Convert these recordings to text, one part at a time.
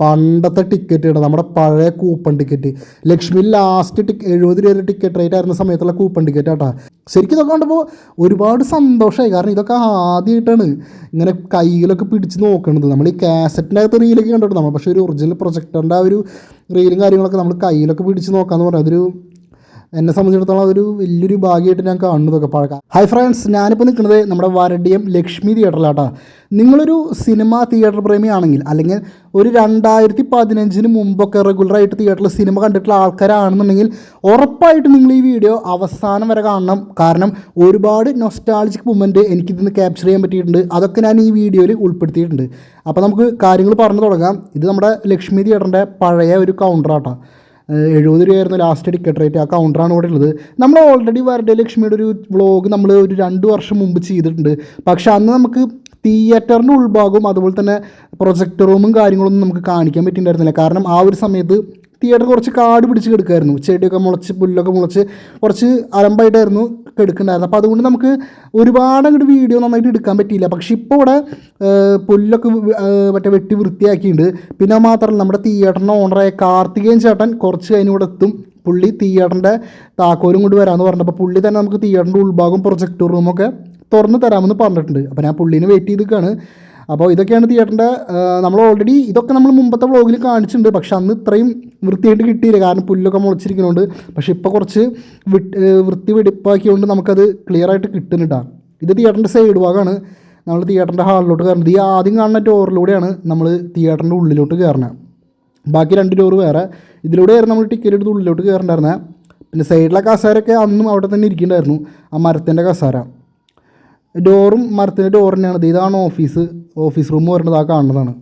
പണ്ടത്തെ ടിക്കറ്റ് ഇടാം, നമ്മുടെ പഴയ കൂപ്പൺ ടിക്കറ്റ്. ലക്ഷ്മി ലാസ്റ്റ് 70 രൂപ ടിക്കറ്റ് റേറ്റ് ആയിരുന്ന സമയത്തുള്ള കൂപ്പൺ ടിക്കറ്റ് ആട്ടാ. ശരിക്കും ഇതൊക്കെ കണ്ടപ്പോൾ ഒരുപാട് സന്തോഷമായി. കാരണം ഇതൊക്കെ ആദ്യമായിട്ടാണ് ഇങ്ങനെ കയ്യിലൊക്കെ പിടിച്ച് നോക്കണത്. നമ്മൾ ഈ കാസറ്റിൻ്റെ അകത്ത് റീലൊക്കെ കണ്ടിട്ട് നമ്മൾ, പക്ഷേ ഒരു ഒറിജിനൽ പ്രൊജക്ടറിൻ്റെ ആ ഒരു റീലും കാര്യങ്ങളൊക്കെ നമ്മൾ കയ്യിലൊക്കെ പിടിച്ച് നോക്കാമെന്ന് പറയാം. അതൊരു എന്നെ സംബന്ധിച്ചിടത്തോളം അതൊരു വലിയൊരു ഭാഗ്യമായിട്ട് ഞാൻ കാണുന്നതൊക്കെ പഴക്കാം. ഹായ് ഫ്രണ്ട്സ്, ഞാനിപ്പോൾ നിൽക്കുന്നത് നമ്മുടെ വരടിയം ലക്ഷ്മി തിയേറ്ററിലാട്ടാ. നിങ്ങളൊരു സിനിമ തിയേറ്റർ പ്രേമിയാണെങ്കിൽ, അല്ലെങ്കിൽ ഒരു 2015 മുമ്പൊക്കെ റെഗുലറായിട്ട് തിയേറ്ററിൽ സിനിമ കണ്ടിട്ടുള്ള ആൾക്കാരാണെന്നുണ്ടെങ്കിൽ ഉറപ്പായിട്ട് നിങ്ങൾ ഈ വീഡിയോ അവസാനം വരെ കാണണം. കാരണം ഒരുപാട് നൊസ്റ്റാൾജിക് മൊമെൻറ്റ് എനിക്കിതിന്ന് ക്യാപ്ചർ ചെയ്യാൻ പറ്റിയിട്ടുണ്ട്. അതൊക്കെ ഞാൻ ഈ വീഡിയോയിൽ ഉൾപ്പെടുത്തിയിട്ടുണ്ട്. അപ്പോൾ നമുക്ക് കാര്യങ്ങൾ പറഞ്ഞു തുടങ്ങാം. ഇത് നമ്മുടെ ലക്ഷ്മി തിയേറ്ററിൻ്റെ പഴയ ഒരു കൗണ്ടറാട്ടാ. 70 രൂപയായിരുന്നു ലാസ്റ്റ് ടിക്കറ്റ് റേറ്റ്. ആ കൗണ്ടറാണ് ഇവിടെ ഉള്ളത്. നമ്മൾ ഓൾറെഡി വരടെ ലക്ഷ്മിയുടെ ഒരു വ്ളോഗ് നമ്മൾ ഒരു 2 വർഷം മുമ്പ് ചെയ്തിട്ടുണ്ട്. പക്ഷെ അന്ന് നമുക്ക് തിയേറ്ററിൻ്റെ ഉൾഭാഗവും അതുപോലെ തന്നെ പ്രൊജക്ടർ റൂമും കാര്യങ്ങളൊന്നും നമുക്ക് കാണിക്കാൻ പറ്റിയിട്ടുണ്ടായിരുന്നില്ല. കാരണം ആ ഒരു സമയത്ത് തിയേറ്റർ കുറച്ച് കാട് പിടിച്ച് കിടക്കുമായിരുന്നു. ചെടിയൊക്കെ മുളച്ച് പുല്ലൊക്കെ മുളച്ച് കുറച്ച് അലമ്പായിട്ടായിരുന്നു കിടക്കുന്നുണ്ടായിരുന്നത്. അപ്പോൾ അതുകൊണ്ട് നമുക്ക് ഒരുപാട് അങ്ങോട്ട് വീഡിയോ നന്നായിട്ട് എടുക്കാൻ പറ്റിയില്ല. പക്ഷേ ഇപ്പോൾ ഇവിടെ പുല്ലൊക്കെ മറ്റേ വെട്ടി വൃത്തിയാക്കിയിട്ടുണ്ട്. പിന്നെ മാത്രമല്ല, നമ്മുടെ തിയേറ്ററിൻ്റെ ഓണറായ കാർത്തികേയൻ ചേട്ടൻ കുറച്ച് കഴിഞ്ഞ് ഇവിടെ എത്തും. പുള്ളി തിയേറ്ററിൻ്റെ താക്കോലും കൊണ്ട് വരാമെന്ന് പറഞ്ഞപ്പോൾ പുള്ളി തന്നെ നമുക്ക് തിയേറ്ററിൻ്റെ ഉൾഭാഗം പ്രൊജക്ടർ റൂമൊക്കെ തുറന്ന് തരാമെന്ന് പറഞ്ഞിട്ടുണ്ട്. അപ്പോൾ ഞാൻ പുള്ളീനെ വെയിറ്റ് ചെയ്തിരിക്കുകയാണ്. അപ്പോൾ ഇതൊക്കെയാണ് തിയേറ്ററിൻ്റെ. നമ്മൾ ഓൾറെഡി ഇതൊക്കെ നമ്മൾ മുമ്പത്തെ വ്ളോഗിൽ കാണിച്ചിട്ടുണ്ട്. പക്ഷെ അന്ന് ഇത്രയും വൃത്തിയായിട്ട് കിട്ടിയില്ല, കാരണം പുല്ലൊക്കെ മുളച്ചിരിക്കുന്നുണ്ട്. പക്ഷേ ഇപ്പോൾ കുറച്ച് വൃത്തി വെടിപ്പാക്കിയതുകൊണ്ട് നമുക്കത് ക്ലിയർ ആയിട്ട് കിട്ടുന്നുണ്ടാകും. ഇത് തിയേറ്ററിൻ്റെ സൈഡ് ഭാഗമാണ്. നമ്മൾ തിയേറ്ററിൻ്റെ ഹാളിലോട്ട് കയറുന്നത് ഈ ആദ്യം കാണുന്ന ഡോറിലൂടെയാണ് നമ്മൾ തിയേറ്ററിൻ്റെ ഉള്ളിലോട്ട് കയറുന്നത്. ബാക്കി 2 ഡോറ് വേറെ. ഇതിലൂടെയായിരുന്നു നമ്മൾ ടിക്കറ്റ് എടുത്ത് ഉള്ളിലോട്ട് കയറണ്ടായിരുന്നത്. പിന്നെ സൈഡിലെ കസാരയൊക്കെ അന്നും അവിടെ തന്നെ ഇരിക്കുന്നുണ്ടായിരുന്നു, ആ മരത്തിൻ്റെ കസാര. ഡോറും മരത്തിൻ്റെ ഡോർ തന്നെയാണ്. ഇതാണ് ഓഫീസ് റൂം വരുന്നത്, ആ കാണുന്നതാണ്.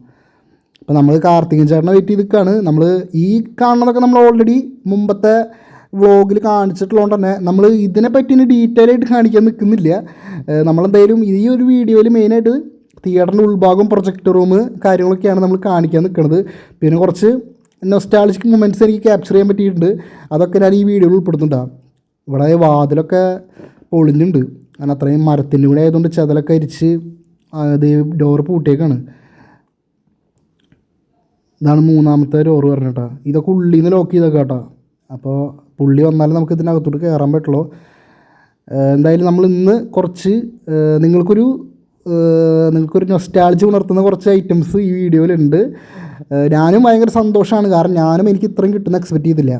അപ്പോൾ നമ്മൾ കാർത്തികൻ ചേട്ടനെ വെയിറ്റ് ചെയ്തിരിക്കുകയാണ്. നമ്മൾ ഈ കാണുന്നതൊക്കെ നമ്മൾ ഓൾറെഡി മുമ്പത്തെ വ്ളോഗിൽ കാണിച്ചിട്ടുള്ളതുകൊണ്ട് തന്നെ നമ്മൾ ഇതിനെപ്പറ്റി ഇനി ഡീറ്റെയിൽ ആയിട്ട് കാണിക്കാൻ നിൽക്കുന്നില്ല. നമ്മളെന്തായാലും ഈ ഒരു വീഡിയോയിൽ മെയിനായിട്ട് തിയേറ്ററിൻ്റെ ഉൾഭാഗം പ്രൊജക്ടർ റൂം കാര്യങ്ങളൊക്കെയാണ് നമ്മൾ കാണിക്കാൻ നിൽക്കുന്നത്. പിന്നെ കുറച്ച് നൊസ്റ്റാൾജിക് മൊമെൻറ്റ്സ് എനിക്ക് ക്യാപ്ചർ ചെയ്യാൻ പറ്റിയിട്ടുണ്ട്. അതൊക്കെ ഞാൻ ഈ വീഡിയോയിൽ ഉൾപ്പെടുത്തുന്നുണ്ടാകും. ഇവിടെ വാതിലൊക്കെ പൊളിഞ്ഞുണ്ട്. കാരണം അത്രയും മരത്തിൻ്റെ കൂടെ ആയതുകൊണ്ട് ചെതലൊക്കെ അരിച്ച് അത് ഡോറ് പൂട്ടിയേക്കാണ്. ഇതാണ് 3ാമത്തെ ഡോറ് പറഞ്ഞിട്ടാ. ഇതൊക്കെ ഉള്ളിൽ നിന്ന് ലോക്ക് ചെയ്തൊക്കെ കേട്ടോ. അപ്പോൾ പുള്ളി വന്നാലും നമുക്ക് ഇതിനകത്തോട്ട് കയറാൻ പറ്റുള്ളൂ. എന്തായാലും നമ്മൾ ഇന്ന് കുറച്ച് നിങ്ങൾക്കൊരു നൊസ്റ്റാൾജി ഉണർത്തുന്ന കുറച്ച് ഐറ്റംസ് ഈ വീഡിയോയിലുണ്ട്. ഞാനും ഭയങ്കര സന്തോഷമാണ്. കാരണം ഞാനും എനിക്ക് ഇത്രയും കിട്ടുന്ന എക്സ്പെക്റ്റ് ചെയ്തില്ല.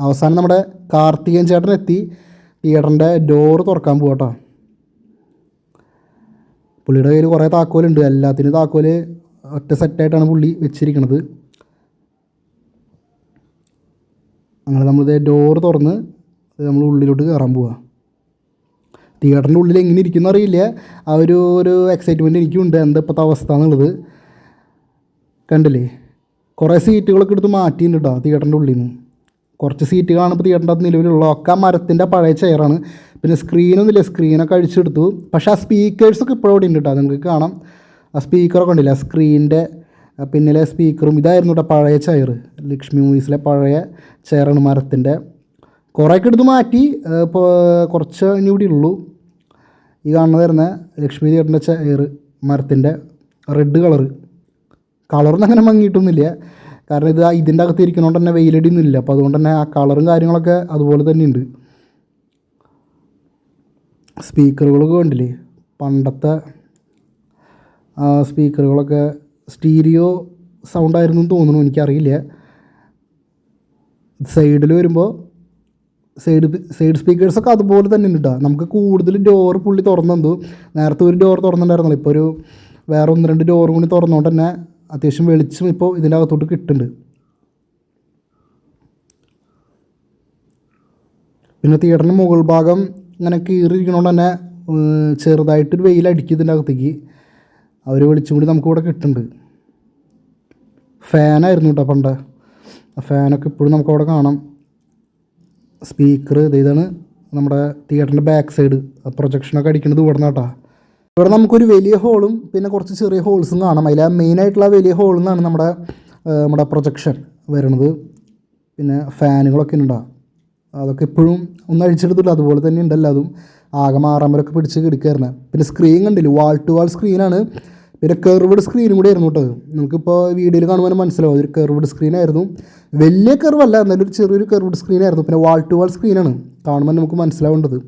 അവസാനം നമ്മുടെ കാർത്തികൻ ചേട്ടൻ എത്തി തിയേറ്ററിൻ്റെ ഡോറ് തുറക്കാൻ പോകട്ടോ. പുള്ളിയുടെ കയ്യിൽ കുറേ താക്കോലുണ്ട്. എല്ലാത്തിനും താക്കോല് ഒറ്റ സെറ്റായിട്ടാണ് പുള്ളി വെച്ചിരിക്കുന്നത്. അങ്ങനെ നമ്മളിത് ഡോറ് തുറന്ന് നമ്മൾ ഉള്ളിലോട്ട് കയറാൻ പോവുക. തിയേറ്ററിൻ്റെ ഉള്ളിൽ എങ്ങനെ ഇരിക്കുന്ന അറിയില്ല. ആ ഒരു എക്സൈറ്റ്മെൻറ്റ് എനിക്കുണ്ട്, എന്താ ഇപ്പോഴത്തെ അവസ്ഥ എന്നുള്ളത്. കണ്ടില്ലേ, കുറേ സീറ്റുകളൊക്കെ എടുത്ത് മാറ്റിയിട്ടുണ്ട് കേട്ടോ തിയേറ്ററിൻ്റെ ഉള്ളിൽ നിന്ന്. കുറച്ച് സീറ്റുകളാണ് ഇപ്പോൾ തിയേറ്ററിൻ്റെ അകത്ത് നിലവിലുള്ള. ഒക്കെ മരത്തിൻ്റെ പഴയ ചെയറാണ്. പിന്നെ സ്ക്രീനൊന്നുമില്ല, സ്ക്രീനൊക്കെ അഴിച്ചെടുത്തു. പക്ഷേ ആ സ്പീക്കേഴ്സൊക്കെ ഇപ്പോഴും അവിടെ ഉണ്ട് കേട്ടോ. നിങ്ങൾക്ക് കാണാം ആ സ്പീക്കറൊക്കെ ഉണ്ടല്ലേ, ആ സ്ക്രീനിൻ്റെ പിന്നിലെ സ്പീക്കറും. ഇതായിരുന്നു കേട്ടോ പഴയ ചെയർ. ലക്ഷ്മി മൂവീസിലെ പഴയ ചെയറാണ് മരത്തിൻ്റെ. കുറേയൊക്കെ എടുത്ത് മാറ്റി. ഇപ്പോൾ കുറച്ച് ഇനി ഇവിടെ ഉള്ളൂ. ഈ കാണുന്നതായിരുന്ന ലക്ഷ്മി തിയേറ്ററിൻ്റെ ചെയർ മരത്തിൻ്റെ റെഡ് കളറൊന്നും അങ്ങനെ മങ്ങിയിട്ടൊന്നുമില്ല. കാരണം ഇത് ഇതിൻ്റെ അകത്ത് ഇരിക്കുന്നതുകൊണ്ട് തന്നെ വെയിലടിയൊന്നും ഇല്ല. അപ്പോൾ അതുകൊണ്ട് തന്നെ ആ കളറും കാര്യങ്ങളൊക്കെ അതുപോലെ തന്നെ ഉണ്ട്. സ്പീക്കറുകളൊക്കെ കണ്ടില്ലേ, പണ്ടത്തെ സ്പീക്കറുകളൊക്കെ സ്റ്റീരിയോ സൗണ്ടായിരുന്നു എന്ന് തോന്നുന്നു, എനിക്കറിയില്ല. സൈഡിൽ വരുമ്പോൾ സൈഡ് സ്പീക്കേഴ്സൊക്കെ അതുപോലെ തന്നെ ഉണ്ട് കേട്ടോ. നമുക്ക് കൂടുതൽ ഡോറ് പുള്ളി തുറന്നു. നേരത്തെ ഒരു ഡോർ തുറന്നിട്ടുണ്ടായിരുന്നല്ലോ, ഇപ്പോൾ ഒരു വേറെ 1-2 ഡോറും കൂടി തുറന്നുകൊണ്ട് തന്നെ അത്യാവശ്യം വെളിച്ചം ഇപ്പോൾ ഇതിൻ്റെ അകത്തോട്ട് കിട്ടുന്നുണ്ട്. പിന്നെ തിയേറ്ററിൻ്റെ മുകൾ ഭാഗം ഇങ്ങനെ കീറിയിരിക്കണോണ്ട് തന്നെ ചെറുതായിട്ടൊരു വെയിലടിക്കും ഇതിൻ്റെ അകത്തേക്ക്. ആ ഒരു വെളിച്ചം കൂടി നമുക്കിവിടെ കിട്ടുന്നുണ്ട്. ഫാനായിരുന്നു കേട്ടോ പണ്ട്. ആ ഫാനൊക്കെ ഇപ്പോഴും നമുക്കവിടെ കാണാം. സ്പീക്കർ ഇതാണ് നമ്മുടെ തിയേറ്ററിൻ്റെ ബാക്ക് സൈഡ്. പ്രൊജക്ഷനൊക്കെ അടിക്കുന്നത് ഇവിടെ നിന്നാട്ടാ. ഇവിടെ നമുക്കൊരു വലിയ ഹോളും പിന്നെ കുറച്ച് ചെറിയ ഹോൾസും കാണാം. അതിൽ മെയിനായിട്ടുള്ള വലിയ ഹോളിൽ നിന്നാണ് നമ്മുടെ പ്രൊജക്ഷൻ വരുന്നത്. പിന്നെ ഫാനുകളൊക്കെ ഉണ്ടാകും. അതൊക്കെ ഇപ്പോഴും ഒന്നും അഴിച്ചെടുത്തില്ല, അതുപോലെ തന്നെ ഉണ്ടല്ലോ. അതും ആകെ മാറാമ്പലൊക്കെ പിടിച്ച് കിടക്കായിരുന്നു. പിന്നെ സ്ക്രീൻ കണ്ടില്ല, വാൾ ടു വാൾ സ്ക്രീനാണ്. പിന്നെ കെർവ്ഡ് സ്ക്രീനും കൂടി ആയിരുന്നു കേട്ടോ. നമുക്കിപ്പോൾ വീഡിയോയിൽ കാണുമ്പോൾ മനസ്സിലാവും അതൊരു കെർവ്ഡ് സ്ക്രീനായിരുന്നു. വലിയ കെർവല്ല, എന്നാലും ഒരു ചെറിയൊരു കെർവ്ഡ് സ്ക്രീനായിരുന്നു. പിന്നെ വാൾ ടു വാൾ സ്ക്രീനാണ് കാണുമ്പോൾ നമുക്ക് മനസ്സിലാവേണ്ടത്.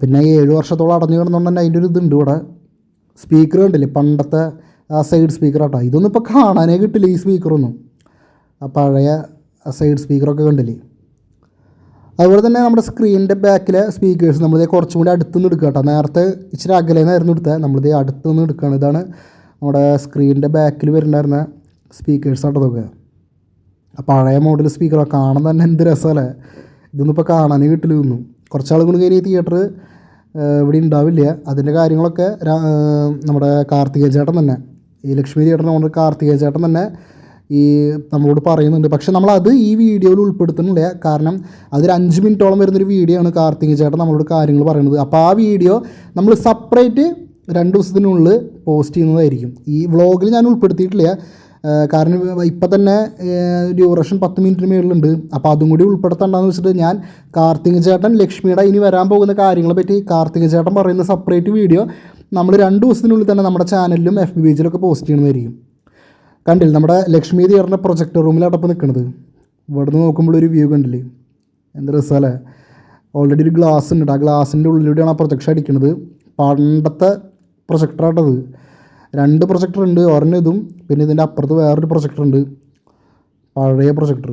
പിന്നെ 7 വർഷത്തോളം അടഞ്ഞു കിടന്നുകൊണ്ട് തന്നെ അതിൻ്റെ ഒരു ഇതുണ്ട് ഇവിടെ. സ്പീക്കർ കണ്ടില്ലേ, പണ്ടത്തെ ആ സൈഡ് സ്പീക്കർ കേട്ടോ. ഇതൊന്നും ഇപ്പോൾ കാണാനേ കിട്ടില്ല ഈ സ്പീക്കറൊന്നും. ആ പഴയ സൈഡ് സ്പീക്കറൊക്കെ കണ്ടില്ലേ. അതുപോലെ തന്നെ നമ്മുടെ സ്ക്രീനിൻ്റെ ബാക്കിലെ സ്പീക്കേഴ്സ് നമ്മളിത് കുറച്ചും കൂടി അടുത്തുനിന്ന് എടുക്കുക കേട്ടോ. നേരത്തെ ഇച്ചിരി അകലേന്നായിരുന്നു എടുത്തത്, നമ്മളിത് അടുത്തുനിന്ന് എടുക്കുകയാണ്. ഇതാണ് നമ്മുടെ സ്ക്രീനിൻ്റെ ബാക്കിൽ വരുന്നുണ്ടായിരുന്ന സ്പീക്കേഴ്സ് ആട്ടോ ഇതൊക്കെ. ആ പഴയ മോഡൽ സ്പീക്കറൊക്കെ കാണാൻ തന്നെ എന്ത് രസമല്ലേ. ഇതൊന്നും ഇപ്പോൾ കാണാനേ കിട്ടില്ല. ഇതൊന്നും കുറച്ചാൾ കൊണ്ട് കഴിഞ്ഞ് തിയേറ്റർ ഇവിടെ ഉണ്ടാവില്ല. അതിൻ്റെ കാര്യങ്ങളൊക്കെ നമ്മുടെ കാർത്തികേയ ചേട്ടൻ തന്നെ, ഈ ലക്ഷ്മി തിയേറ്ററിന് കൊണ്ട് കാർത്തികേയ ചേട്ടൻ തന്നെ ഈ നമ്മളോട് പറയുന്നുണ്ട്. പക്ഷേ നമ്മളത് ഈ വീഡിയോയിൽ ഉൾപ്പെടുത്തുന്നില്ല. കാരണം അതൊരു 5 മിനിറ്റോളം വരുന്നൊരു വീഡിയോ ആണ് കാർത്തികേയ ചേട്ടൻ നമ്മളോട് കാര്യങ്ങൾ പറയുന്നത്. അപ്പോൾ ആ വീഡിയോ നമ്മൾ സെപ്പറേറ്റ് 2 ദിവസത്തിനുള്ളിൽ പോസ്റ്റ് ചെയ്യുന്നതായിരിക്കും. ഈ വ്ളോഗിൽ ഞാൻ ഉൾപ്പെടുത്തിയിട്ടില്ല. കാരണം ഇപ്പം തന്നെ ഡ്യൂറേഷൻ 10 മിനിറ്റിന് മേളിലുണ്ട്. അപ്പോൾ അതും കൂടി ഉൾപ്പെടുത്തണ്ടെന്ന് വെച്ചിട്ട് ഞാൻ കാർത്തികേയ ചേട്ടൻ ലക്ഷ്മിയുടെ ഇനി വരാൻ പോകുന്ന കാര്യങ്ങളെ പറ്റി കാർത്തികേയ ചേട്ടൻ പറയുന്ന സെപ്പറേറ്റ് വീഡിയോ നമ്മൾ 2 ദിവസത്തിനുള്ളിൽ തന്നെ നമ്മുടെ ചാനലിലും FB പേജിലൊക്കെ പോസ്റ്റ് ചെയ്യുന്നതായിരിക്കും. കണ്ടില്ല, നമ്മുടെ ലക്ഷ്മി തിയേറ്ററിൻ്റെ പ്രൊജക്ടർ റൂമിലടപ്പം നിൽക്കുന്നത്. ഇവിടെ നിന്ന് നോക്കുമ്പോൾ ഒരു വ്യൂ കണ്ടില്ലേ, എന്ത് രസമല്ലേ. ഓൾറെഡി ഒരു ഗ്ലാസ് ഉണ്ട്, ആ ഗ്ലാസിൻ്റെ ഉള്ളിലൂടെയാണ് ആ പ്രൊജക്ഷൻ അടിക്കുന്നത്. പണ്ടത്തെ പ്രൊജക്ടറാട്ടത്. 2 പ്രൊജക്ടർ ഉണ്ട്, ഒരെണ്ണം ഇതും പിന്നെ ഇതിൻ്റെ അപ്പുറത്ത് വേറൊരു പ്രൊജക്ടർ ഉണ്ട്, പഴയ പ്രൊജക്ടർ.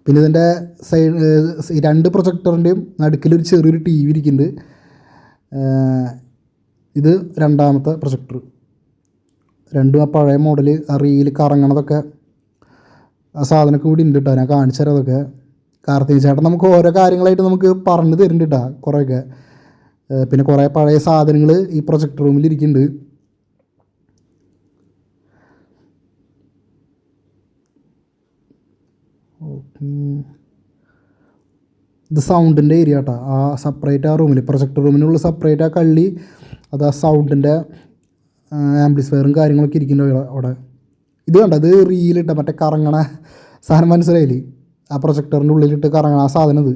പിന്നെ ഇതിൻ്റെ സൈഡ് 2 പ്രൊജക്ടറിൻ്റെയും നടുക്കിലൊരു ചെറിയൊരു TV ഇരിക്കുന്നുണ്ട്. ഇത് 2ാമത്തെ പ്രൊജക്ടർ. രണ്ടും ആ പഴയ മോഡൽ, ആ റീൽ കറങ്ങണതൊക്കെ ആ സാധനമൊക്കെ കൂടി ഉണ്ട് കേട്ടോ. ഞാൻ കാണിച്ചു തരാം അതൊക്കെ. കാർത്തികേയ ചേട്ടൻ നമുക്ക് ഓരോ കാര്യങ്ങളായിട്ട് നമുക്ക് പറഞ്ഞു തരുന്നുണ്ട് കേട്ടോ കുറേയൊക്കെ. പിന്നെ കുറേ പഴയ സാധനങ്ങൾ ഈ പ്രൊജക്ടർ റൂമിൽ ഇരിക്കുന്നുണ്ട്. ഇത് സൗണ്ടിൻ്റെ ഏരിയ കേട്ടോ. ആ സെപ്പറേറ്റ് ആ റൂമിൽ പ്രൊജക്ടർ റൂമിനുള്ള സെപ്പറേറ്റ് ആ കള്ളി, അത് ആ സൗണ്ടിൻ്റെ ആംപ്ലിഫയറും കാര്യങ്ങളൊക്കെ ഇരിക്കുന്നുണ്ട് അവിടെ. ഇത് കണ്ട, ഇത് റീലിട്ട മറ്റേ കറങ്ങണ സാധനം മനസ്സിലായില്ലേ, ആ പ്രൊജക്ടറിൻ്റെ ഉള്ളിലിട്ട് കറങ്ങണ ആ സാധനം. ഇത്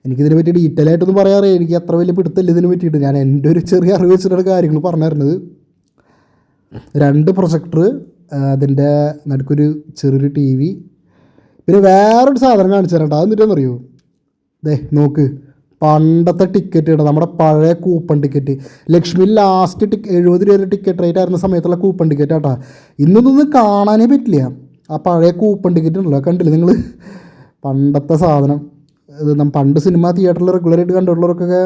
എനിക്കിതിനെ പറ്റി ഡീറ്റെയിൽ ആയിട്ടൊന്നും പറയാറില്ല, എനിക്ക് അത്ര വലിയ പിടുത്തമില്ല ഇതിനെ പറ്റിയിട്ട്. ഞാൻ എൻ്റെ ഒരു ചെറിയ അറിവ് വെച്ചിട്ടാണ് കാര്യങ്ങൾ പറഞ്ഞു തരുന്നത്. 2 പ്രൊജക്ടർ, അതിൻ്റെ നടുക്കൊരു ചെറിയൊരു TV, പിന്നെ വേറൊരു സാധനം കാണിച്ചു തരാം കേട്ടോ. അതെന്നിട്ടെന്ന് അറിയുമോ, ദേ നോക്ക്, പണ്ടത്തെ ടിക്കറ്റ് കേട്ടോ, നമ്മുടെ പഴയ കൂപ്പൺ ടിക്കറ്റ്. ലക്ഷ്മി ലാസ്റ്റ് 70 രൂപ ടിക്കറ്റ് റേറ്റ് ആയിരുന്ന സമയത്തുള്ള കൂപ്പൺ ടിക്കറ്റ് കേട്ടോ. ഇന്നൊന്നും കാണാനേ പറ്റില്ല. ആ പഴയ കൂപ്പൺ ടിക്കറ്റ് ഉണ്ടല്ലോ, കണ്ടില്ലേ നിങ്ങൾ, പണ്ടത്തെ സാധനം. ഇത് പണ്ട് സിനിമ തിയേറ്ററിൽ റെഗുലറായിട്ട് കണ്ടിട്ടുള്ളവർക്കൊക്കെ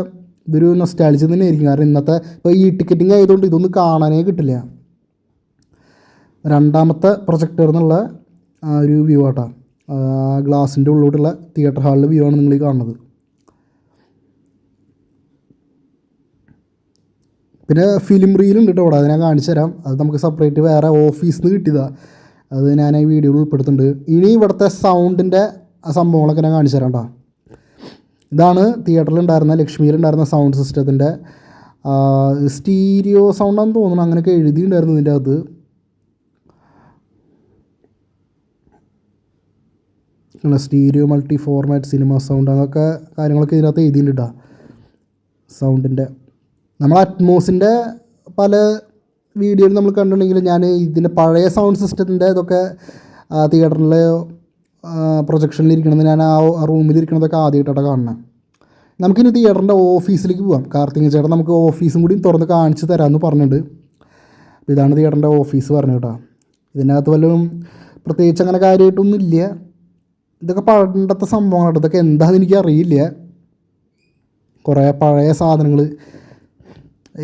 ഇതൊരു നൊസ്റ്റാൾജി തന്നെ ആയിരിക്കും. കാരണം ഇന്നത്തെ ഇപ്പോൾ ഈ ടിക്കറ്റിംഗ് ആയതുകൊണ്ട് ഇതൊന്നും കാണാനേ കിട്ടില്ല. 2ാമത്തെ പ്രൊജക്ടർ എന്നുള്ള ആ ഒരു വ്യൂ ആട്ടോ, ഗ്ലാസിൻ്റെ ഉള്ളിലോട്ടുള്ള തിയേറ്റർ ഹാളിലെ വ്യൂ ആണ് നിങ്ങൾ ഈ കാണുന്നത്. പിന്നെ ഫിലിം റീലുണ്ട് കേട്ടോ ഇവിടെ, അത് ഞാൻ കാണിച്ചു തരാം. അത് നമുക്ക് സെപ്പറേറ്റ് വേറെ ഓഫീസിൽ നിന്ന് കിട്ടിയതാണ്, അത് ഞാൻ ഈ വീഡിയോയിൽ ഉൾപ്പെടുത്തുന്നുണ്ട്. ഇനി ഇവിടുത്തെ സൗണ്ടിൻ്റെ സംഭവങ്ങളൊക്കെ ഞാൻ കാണിച്ചു തരാം കേട്ടോ. ഇതാണ് തിയേറ്ററിലുണ്ടായിരുന്ന ലക്ഷ്മിയിലുണ്ടായിരുന്ന സൗണ്ട് സിസ്റ്റത്തിൻ്റെ സ്റ്റീരിയോ സൗണ്ടാണെന്ന് തോന്നുന്നു, അങ്ങനെയൊക്കെ എഴുതിയിട്ടുണ്ടായിരുന്നു ഇതിൻ്റെ അകത്ത്. Stereo multi format cinema sound, അതൊക്കെ കാര്യങ്ങളൊക്കെ ഇതിനകത്ത് എഴുതിയിട്ടുണ്ട് കേട്ടോ. സൗണ്ടിൻ്റെ നമ്മൾ അറ്റ്മോസിൻ്റെ പല വീഡിയോയിൽ നമ്മൾ കണ്ടിട്ടുണ്ടെങ്കിൽ ഞാൻ ഇതിൻ്റെ പഴയ സൗണ്ട് സിസ്റ്റത്തിൻ്റെ ഇതൊക്കെ തിയേറ്ററിൽ പ്രൊജക്ഷനിലിരിക്കണമെന്ന് ഞാൻ ആ റൂമിലിരിക്കണതൊക്കെ ആദ്യമായിട്ടാണ് കാണുന്നത്. നമുക്കിനി തിയേറ്ററിൻ്റെ ഓഫീസിലേക്ക് പോകാം. കാർത്തികേയ ചേട്ടൻ നമുക്ക് ഓഫീസും കൂടി തുറന്ന് കാണിച്ച് തരാമെന്ന് പറഞ്ഞിട്ടുണ്ട്. അപ്പോൾ ഇതാണ് തിയേറ്ററിൻ്റെ ഓഫീസ് പറഞ്ഞു കേട്ടോ. ഇതിനകത്ത് വല്ലതും പ്രത്യേകിച്ച് അങ്ങനെ കാര്യമായിട്ടൊന്നും ഇല്ല. ഇതൊക്കെ പണ്ടത്തെ സംഭവങ്ങളാണ്. ഇതൊക്കെ എന്താണെന്ന് എനിക്കറിയില്ല. കുറേ പഴയ സാധനങ്ങൾ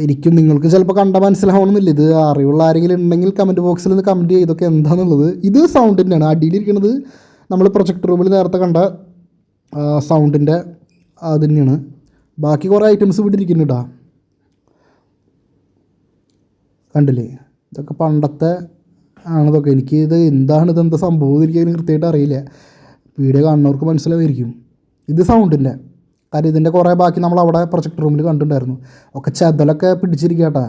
എനിക്കും നിങ്ങൾക്ക് ചിലപ്പോൾ കണ്ടാൽ മനസ്സിലാവണമെന്നില്ല. ഇത് അറിവുള്ള ആരെങ്കിലും ഉണ്ടെങ്കിൽ കമൻറ്റ് ബോക്സിൽ നിന്ന് കമൻറ്റ് ചെയ്ത് ഇതൊക്കെ എന്താണെന്നുള്ളത്. ഇത് സൗണ്ടിൻ്റെയാണ്. അടിയിലിരിക്കുന്നത് നമ്മൾ പ്രൊജക്ടർ റൂമിൽ നേരത്തെ കണ്ട സൗണ്ടിൻ്റെ അത് തന്നെയാണ്. ബാക്കി കുറേ ഐറ്റംസ് ഇവിടെ ഇരിക്കുന്നുണ്ടാ, കണ്ടില്ലേ. ഇതൊക്കെ പണ്ടത്തെ ആണിതൊക്കെ. എനിക്ക് ഇതെന്താ സംഭവം എനിക്ക് അതിന് കൃത്യമായിട്ട് അറിയില്ല. വീഡിയോ കാണുന്നവർക്ക് മനസ്സിലാവുമായിരിക്കും. ഇത് സൗണ്ടിൻ്റെ കാര്യം. ഇതിൻ്റെ കുറേ ബാക്കി നമ്മൾ അവിടെ പ്രൊജക്ടർ റൂമിൽ കണ്ടിട്ടുണ്ടായിരുന്നു. ഒക്കെ ചതലൊക്കെ പിടിച്ചിരിക്കുക കേട്ടോ.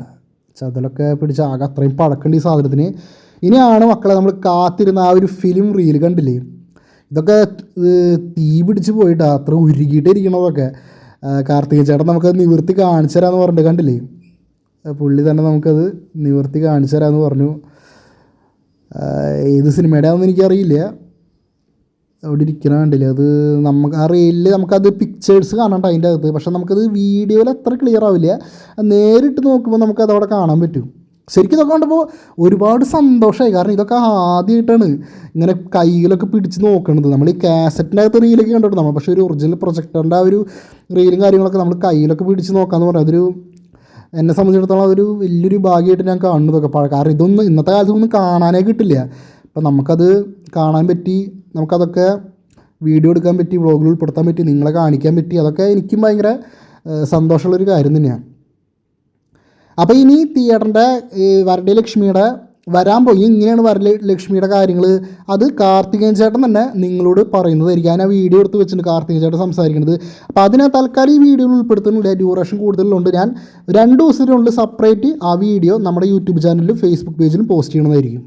ചതലൊക്കെ പിടിച്ച് ആകെ അത്രയും പഴക്കണ്ട് ഈ സാധനത്തിന്. ഇനിയാണ് മക്കളെ നമ്മൾ കാത്തിരുന്ന ആ ഒരു ഫിലിം റീൽ കണ്ടില്ലേ. ഇതൊക്കെ തീ പിടിച്ച് പോയിട്ടാ, അത്ര ഉരുകിയിട്ടിരിക്കണതൊക്കെ. കാർത്തികേയ ചേട്ടൻ നമുക്ക് നിവർത്തി കാണിച്ചു തരാമെന്ന് പറഞ്ഞിട്ട് കണ്ടില്ലേ. പുള്ളി തന്നെ നമുക്കത് നിവർത്തി കാണിച്ചു തരാമെന്ന് പറഞ്ഞു. ഏത് സിനിമയുടെ ആണെന്ന് എനിക്കറിയില്ല. അവിടെ ഇരിക്കണ കണ്ടില്ല, അത് നമുക്ക് ആ റീലിൽ നമുക്കത് പിക്ചേഴ്സ് കാണാണ്ട് അതിൻ്റെ അകത്ത്. പക്ഷെ നമുക്കത് വീഡിയോയിൽ അത്ര ക്ലിയർ ആവില്ല, നേരിട്ട് നോക്കുമ്പോൾ നമുക്കത് അവിടെ കാണാൻ പറ്റും. ശരിക്കും ഇതൊക്കെ കണ്ടപ്പോൾ ഒരുപാട് സന്തോഷമായി. കാരണം ഇതൊക്കെ ആദ്യമായിട്ടാണ് ഇങ്ങനെ കയ്യിലൊക്കെ പിടിച്ച് നോക്കണത്. നമ്മൾ ഈ കാസറ്റിൻ്റെ അകത്ത് റീലൊക്കെ കണ്ടിട്ട് നമ്മൾ, പക്ഷേ ഒരു ഒറിജിനൽ പ്രൊജക്ടറിൻ്റെ ആ ഒരു റീലും കാര്യങ്ങളൊക്കെ നമ്മൾ കയ്യിലൊക്കെ പിടിച്ച് നോക്കാമെന്ന് പറയാം. അതൊരു എന്നെ സംബന്ധിച്ചിടത്തോളം അതൊരു വലിയൊരു ഭാഗ്യമായിട്ട് ഞാൻ കാണുന്നതൊക്കെ. കാരണം ഇതൊന്നും ഇന്നത്തെ കാലത്തൊന്നും കാണാനേ കിട്ടില്ല. അപ്പം നമുക്കത് കാണാൻ പറ്റി, നമുക്കതൊക്കെ വീഡിയോ എടുക്കാൻ പറ്റി, വ്ളോഗിൽ ഉൾപ്പെടുത്താൻ പറ്റി, നിങ്ങളെ കാണിക്കാൻ പറ്റി. അതൊക്കെ എനിക്കും ഭയങ്കര സന്തോഷമുള്ളൊരു കാര്യം തന്നെയാണ്. അപ്പോൾ ഇനി തിയേറ്ററിൻ്റെ വരലക്ഷ്മിയുടെ വരാൻ പോയി ഇങ്ങനെയാണ് വരലക്ഷ്മിയുടെ കാര്യങ്ങൾ. അത് കാർത്തികേയൻ ചേട്ടൻ തന്നെ നിങ്ങളോട് പറയുന്നതായിരിക്കും. ഞാൻ ആ വീഡിയോ എടുത്ത് വെച്ചിട്ടുണ്ട് കാർത്തികേയൻ ചേട്ടൻ സംസാരിക്കുന്നത്. അപ്പോൾ അതിനെ തൽക്കാലം ഈ വീഡിയോയിൽ ഉൾപ്പെടുത്തുന്നില്ല, ഡ്യൂറേഷൻ കൂടുതലുണ്ട്. ഞാൻ 2 ദിവസത്തിനുള്ളിൽ സെപ്പറേറ്റ് ആ വീഡിയോ നമ്മുടെ യൂട്യൂബ് ചാനലിലും ഫേസ്ബുക്ക് പേജിലും പോസ്റ്റ് ചെയ്യണതായിരിക്കും.